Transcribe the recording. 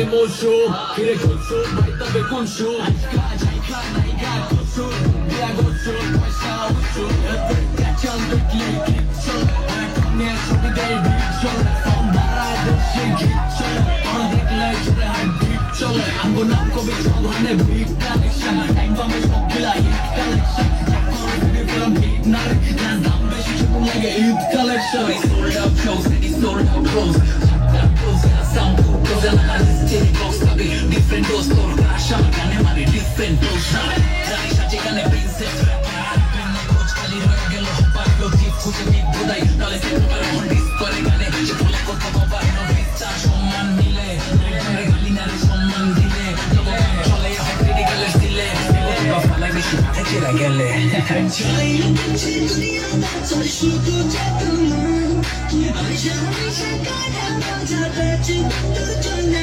emotion Kire koşu Bayta ve konşu Aşka cayka nayga koşu Bila koşu Paşa uçu Kaçan dökle gitçol Kamya şubi del bitçol Son barada şey gitçol Onu dekle çure hay bitçol Ambo namko bitçol Hane big collection Time for me şok bila hit collection Jakor gibi from hit narik Nazam beşi çubun like a hit collection Sold out shows City sold out clothes Some goes and I steady box tabi different doors store crash am gane mari different doors rani shaje gane princess pinne coach kali hoye gelo parlo tip khuje mi budai nale se তোমার on dis করে gane je bole কথা বাবা no বিচার সম্মান মিলে রে গালি না সম্মান দিলে লোক চলে হয় critical দিলে বা ফালাই বেশি মাথা চেরা গেলে চাই বুঝি দুনিয়া চল শুধু যতমান আমি জানি সে কারা মজা পেছি তো জন্য